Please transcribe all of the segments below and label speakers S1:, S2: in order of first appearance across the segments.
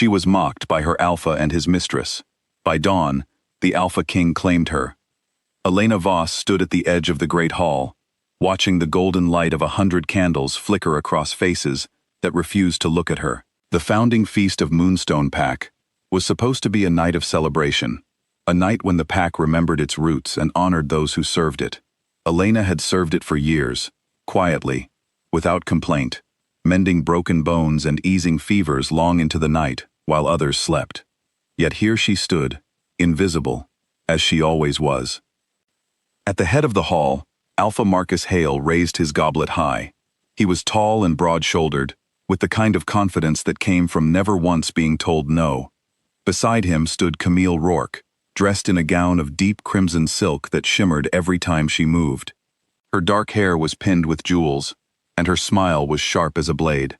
S1: She was mocked by her Alpha and his mistress. By dawn, the Alpha King claimed her. Elena Voss stood at the edge of the great hall, watching the golden light of 100 candles flicker across faces that refused to look at her. The founding feast of Moonstone Pack was supposed to be a night of celebration, a night when the pack remembered its roots and honored those who served it. Elena had served it for years, quietly, without complaint, mending broken bones and easing fevers long into the night while others slept. Yet here she stood, invisible, as she always was. At the head of the hall, Alpha Marcus Hale raised his goblet high. He was tall and broad-shouldered, with the kind of confidence that came from never once being told no. Beside him stood Camille Rourke, dressed in a gown of deep crimson silk that shimmered every time she moved. Her dark hair was pinned with jewels, and her smile was sharp as a blade.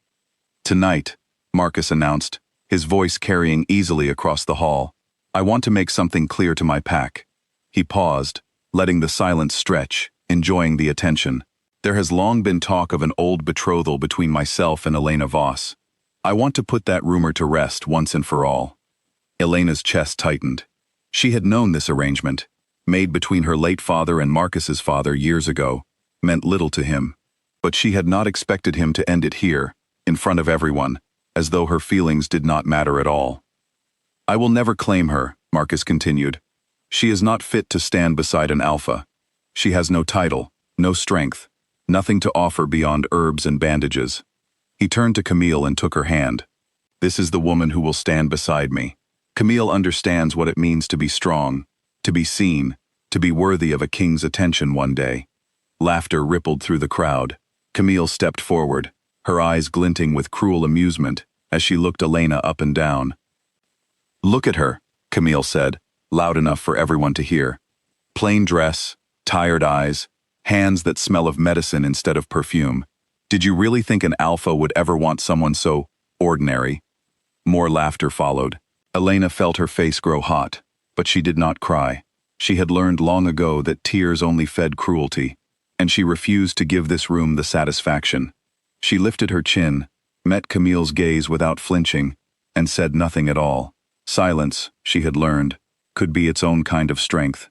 S1: "Tonight," Marcus announced, his voice carrying easily across the hall, "I want to make something clear to my pack." He paused, letting the silence stretch, enjoying the attention. "There has long been talk of an old betrothal between myself and Elena Voss. I want to put that rumor to rest once and for all." Elena's chest tightened. She had known this arrangement, made between her late father and Marcus's father years ago, meant little to him, but she had not expected him to end it here, in front of everyone, as though her feelings did not matter at all. "I will never claim her," Marcus continued. "She is not fit to stand beside an alpha. She has no title, no strength, nothing to offer beyond herbs and bandages." He turned to Camille and took her hand. "This is the woman who will stand beside me. Camille understands what it means to be strong, to be seen, to be worthy of a king's attention one day." Laughter rippled through the crowd. Camille stepped forward, her eyes glinting with cruel amusement as she looked Elena up and down. "Look at her," Camille said, loud enough for everyone to hear. "Plain dress, tired eyes, hands that smell of medicine instead of perfume. Did you really think an alpha would ever want someone so ordinary?" More laughter followed. Elena felt her face grow hot, but she did not cry. She had learned long ago that tears only fed cruelty, and she refused to give this room the satisfaction. She lifted her chin, met Camille's gaze without flinching, and said nothing at all. Silence, she had learned, could be its own kind of strength.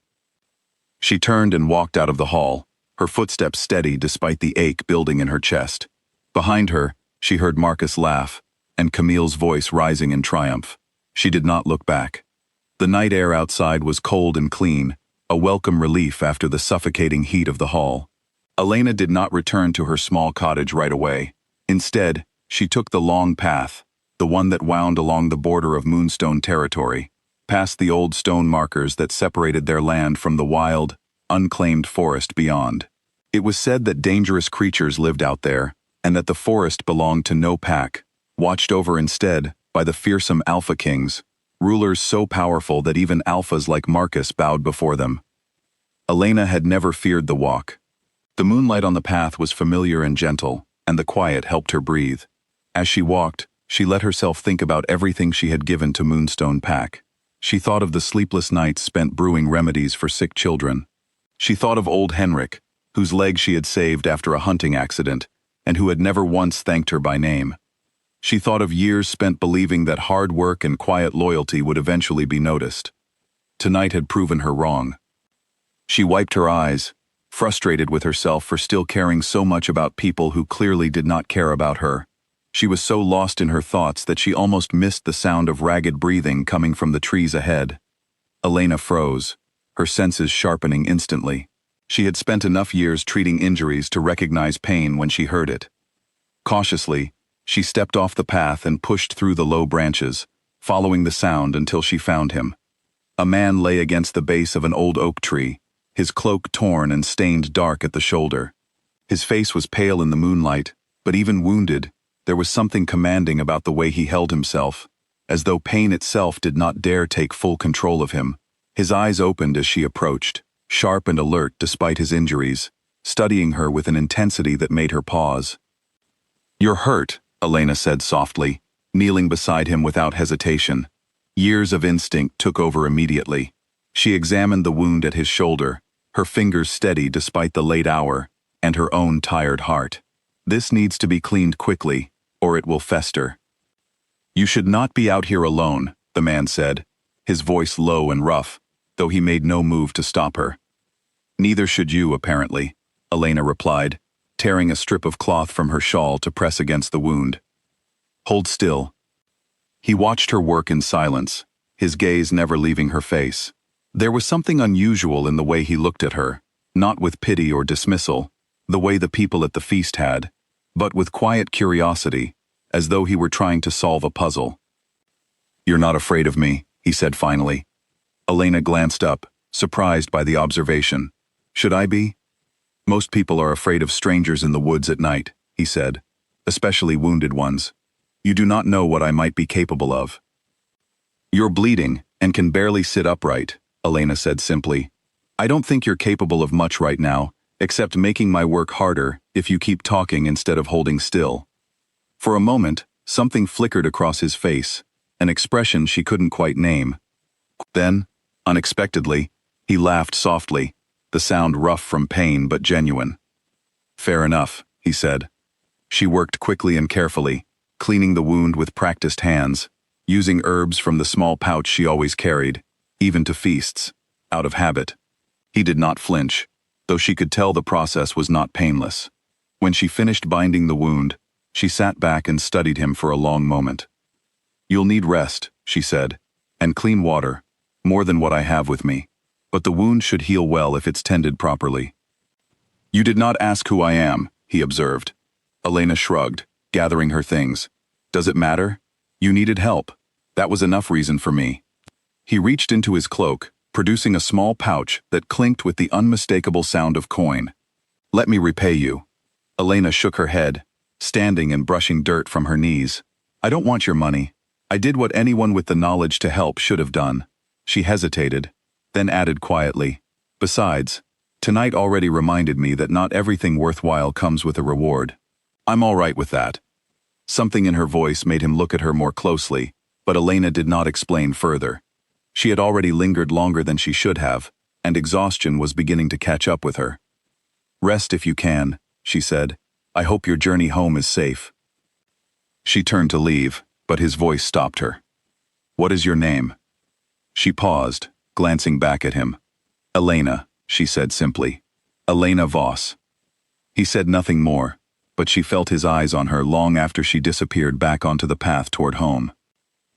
S1: She turned and walked out of the hall, her footsteps steady despite the ache building in her chest. Behind her, she heard Marcus laugh, and Camille's voice rising in triumph. She did not look back. The night air outside was cold and clean, a welcome relief after the suffocating heat of the hall. Elena did not return to her small cottage right away. Instead, she took the long path, the one that wound along the border of Moonstone territory, past the old stone markers that separated their land from the wild, unclaimed forest beyond. It was said that dangerous creatures lived out there, and that the forest belonged to no pack, watched over instead by the fearsome Alpha Kings, rulers so powerful that even alphas like Marcus bowed before them. Elena had never feared the walk. The moonlight on the path was familiar and gentle, and the quiet helped her breathe. As she walked, she let herself think about everything she had given to Moonstone Pack. She thought of the sleepless nights spent brewing remedies for sick children. She thought of old Henrik, whose leg she had saved after a hunting accident, and who had never once thanked her by name. She thought of years spent believing that hard work and quiet loyalty would eventually be noticed. Tonight had proven her wrong. She wiped her eyes, frustrated with herself for still caring so much about people who clearly did not care about her. She was so lost in her thoughts that she almost missed the sound of ragged breathing coming from the trees ahead. Elena froze, her senses sharpening instantly. She had spent enough years treating injuries to recognize pain when she heard it. Cautiously, she stepped off the path and pushed through the low branches, following the sound until she found him. A man lay against the base of an old oak tree, his cloak torn and stained dark at the shoulder. His face was pale in the moonlight, but even wounded, there was something commanding about the way he held himself, as though pain itself did not dare take full control of him. His eyes opened as she approached, sharp and alert despite his injuries, studying her with an intensity that made her pause. "You're hurt," Elena said softly, kneeling beside him without hesitation. Years of instinct took over immediately. She examined the wound at his shoulder, her fingers steady despite the late hour, and her own tired heart. "This needs to be cleaned quickly, or it will fester." You should not be out here alone, the man said, his voice low and rough, though he made no move to stop her. Neither should you, apparently, Elena replied, tearing a strip of cloth from her shawl to press against the wound. Hold still. He watched her work in silence, his gaze never leaving her face. There was something unusual in the way he looked at her, not with pity or dismissal, the way the people at the feast had, but with quiet curiosity, as though he were trying to solve a puzzle. You're not afraid of me, he said finally. Elena glanced up, surprised by the observation. Should I be? Most people are afraid of strangers in the woods at night, he said, especially wounded ones. You do not know what I might be capable of. You're bleeding and can barely sit upright, Elena said simply. I don't think you're capable of much right now, except making my work harder if you keep talking instead of holding still. For a moment, something flickered across his face, an expression she couldn't quite name. Then, unexpectedly, he laughed softly, the sound rough from pain but genuine. Fair enough, he said. She worked quickly and carefully, cleaning the wound with practiced hands, using herbs from the small pouch she always carried, even to feasts, out of habit. He did not flinch, though she could tell the process was not painless. When she finished binding the wound, she sat back and studied him for a long moment. You'll need rest, she said, and clean water, more than what I have with me, but the wound should heal well if it's tended properly. You did not ask who I am, he observed. Elena shrugged, gathering her things. Does it matter? You needed help. That was enough reason for me. He reached into his cloak, producing a small pouch that clinked with the unmistakable sound of coin. Let me repay you. Elena shook her head, standing and brushing dirt from her knees. I don't want your money. I did what anyone with the knowledge to help should have done. She hesitated, then added quietly. Besides, tonight already reminded me that not everything worthwhile comes with a reward. I'm all right with that. Something in her voice made him look at her more closely, but Elena did not explain further. She had already lingered longer than she should have, and exhaustion was beginning to catch up with her. Rest if you can, she said. I hope your journey home is safe. She turned to leave, but his voice stopped her. What is your name? She paused, glancing back at him. Elena, she said simply. Elena Voss. He said nothing more, but she felt his eyes on her long after she disappeared back onto the path toward home.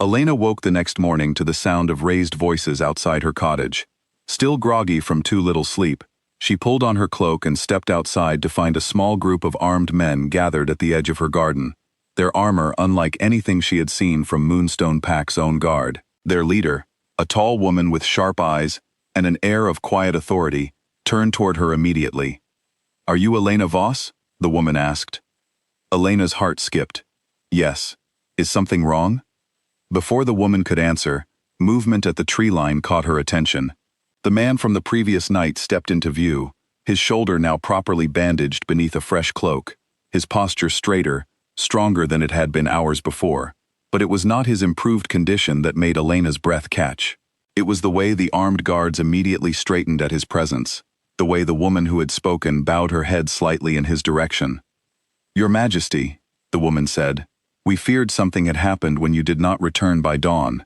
S1: Elena woke the next morning to the sound of raised voices outside her cottage. Still groggy from too little sleep, she pulled on her cloak and stepped outside to find a small group of armed men gathered at the edge of her garden, their armor unlike anything she had seen from Moonstone Pack's own guard. Their leader, a tall woman with sharp eyes and an air of quiet authority, turned toward her immediately. Are you Elena Voss? The woman asked. Elena's heart skipped. Yes. Is something wrong? Before the woman could answer, movement at the tree line caught her attention. The man from the previous night stepped into view, his shoulder now properly bandaged beneath a fresh cloak, his posture straighter, stronger than it had been hours before. But it was not his improved condition that made Elena's breath catch. It was the way the armed guards immediately straightened at his presence, the way the woman who had spoken bowed her head slightly in his direction. Your Majesty, the woman said, we feared something had happened when you did not return by dawn.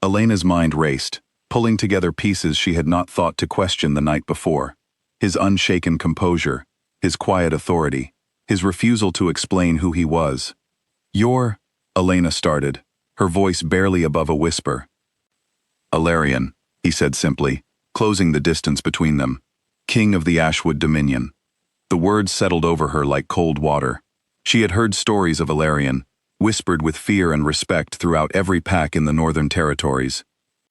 S1: Elena's mind raced, pulling together pieces she had not thought to question the night before. His unshaken composure, his quiet authority, his refusal to explain who he was. You're, Elena started, her voice barely above a whisper. Alarion, he said simply, closing the distance between them. King of the Ashwood Dominion. The words settled over her like cold water. She had heard stories of Alarion, whispered with fear and respect throughout every pack in the Northern Territories.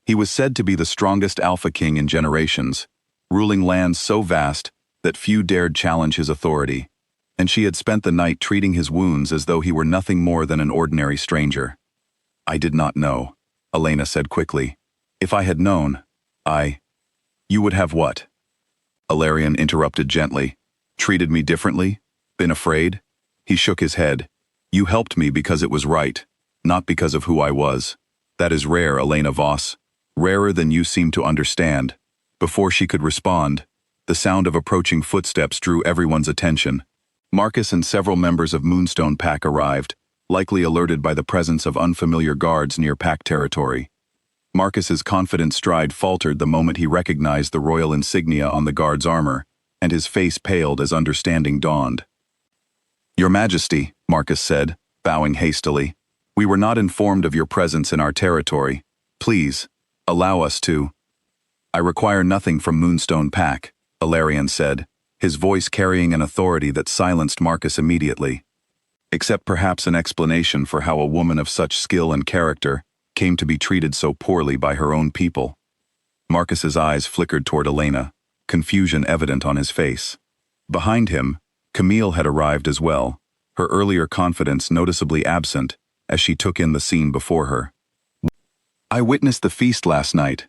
S1: He was said to be the strongest Alpha King in generations, ruling lands so vast that few dared challenge his authority, and she had spent the night treating his wounds as though he were nothing more than an ordinary stranger. I did not know, Elena said quickly. If I had known, You would have what? Alarion interrupted gently. Treated me differently? Been afraid? He shook his head. You helped me because it was right, not because of who I was. That is rare, Elena Voss. Rarer than you seem to understand. Before she could respond, the sound of approaching footsteps drew everyone's attention. Marcus and several members of Moonstone Pack arrived, likely alerted by the presence of unfamiliar guards near Pack territory. Marcus's confident stride faltered the moment he recognized the royal insignia on the guard's armor, and his face paled as understanding dawned. "Your Majesty," Marcus said, bowing hastily, "we were not informed of your presence in our territory. Please, allow us to—" "I require nothing from Moonstone Pack," Alarion said, his voice carrying an authority that silenced Marcus immediately. "Except perhaps an explanation for how a woman of such skill and character came to be treated so poorly by her own people." Marcus's eyes flickered toward Elena, confusion evident on his face. Behind him, Camille had arrived as well, her earlier confidence noticeably absent as she took in the scene before her. "I witnessed the feast last night,"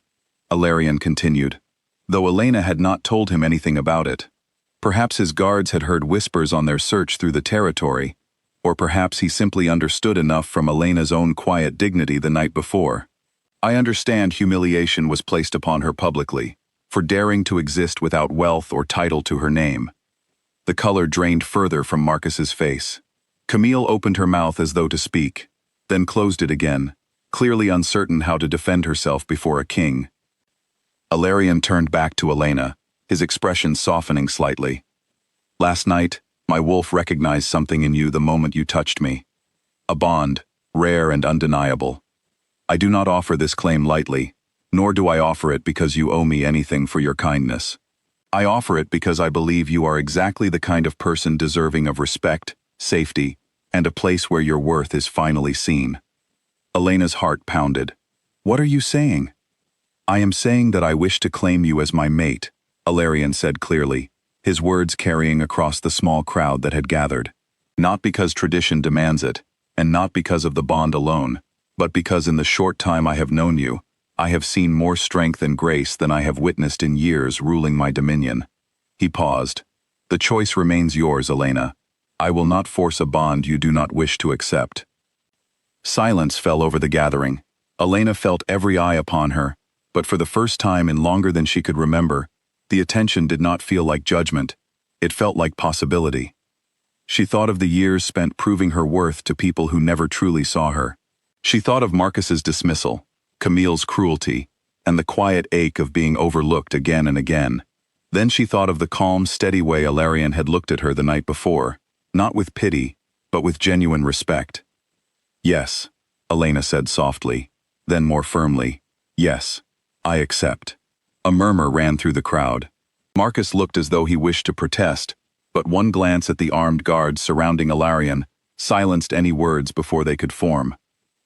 S1: Alarion continued, though Elena had not told him anything about it. Perhaps his guards had heard whispers on their search through the territory, or perhaps he simply understood enough from Elena's own quiet dignity the night before. "I understand humiliation was placed upon her publicly, for daring to exist without wealth or title to her name." The color drained further from Marcus's face. Camille opened her mouth as though to speak, then closed it again, clearly uncertain how to defend herself before a king. Alarion turned back to Elena, his expression softening slightly. "Last night, my wolf recognized something in you the moment you touched me. A bond, rare and undeniable. I do not offer this claim lightly, nor do I offer it because you owe me anything for your kindness. I offer it because I believe you are exactly the kind of person deserving of respect, safety, and a place where your worth is finally seen." Elena's heart pounded. "What are you saying?" "I am saying that I wish to claim you as my mate," Alarion said clearly, his words carrying across the small crowd that had gathered. "Not because tradition demands it, and not because of the bond alone, but because in the short time I have known you, I have seen more strength and grace than I have witnessed in years ruling my dominion." He paused. "The choice remains yours, Elena. I will not force a bond you do not wish to accept." Silence fell over the gathering. Elena felt every eye upon her, but for the first time in longer than she could remember, the attention did not feel like judgment. It felt like possibility. She thought of the years spent proving her worth to people who never truly saw her. She thought of Marcus's dismissal, Camille's cruelty, and the quiet ache of being overlooked again and again. Then she thought of the calm, steady way Alarion had looked at her the night before, not with pity, but with genuine respect. "Yes," Elena said softly, then more firmly, "Yes, I accept." A murmur ran through the crowd. Marcus looked as though he wished to protest, but one glance at the armed guards surrounding Alarion silenced any words before they could form.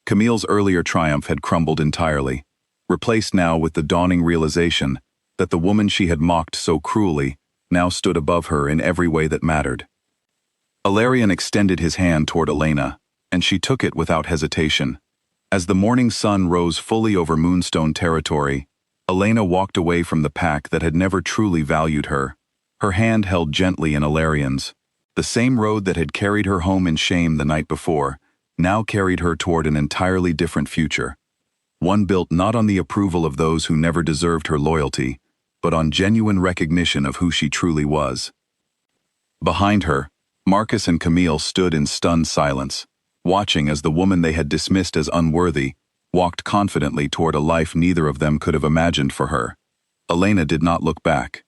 S1: Camille's earlier triumph had crumbled entirely, replaced now with the dawning realization that the woman she had mocked so cruelly now stood above her in every way that mattered. Alarion extended his hand toward Elena, and she took it without hesitation. As the morning sun rose fully over Moonstone territory, Elena walked away from the pack that had never truly valued her, her hand held gently in Alarion's. The same road that had carried her home in shame the night before now carried her toward an entirely different future. One built not on the approval of those who never deserved her loyalty, but on genuine recognition of who she truly was. Behind her, Marcus and Camille stood in stunned silence, watching as the woman they had dismissed as unworthy walked confidently toward a life neither of them could have imagined for her. Elena did not look back.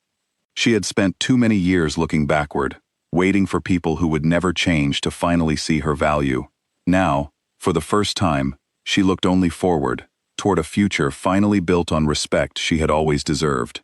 S1: She had spent too many years looking backward, waiting for people who would never change to finally see her value. Now, for the first time, she looked only forward, toward a future finally built on respect she had always deserved.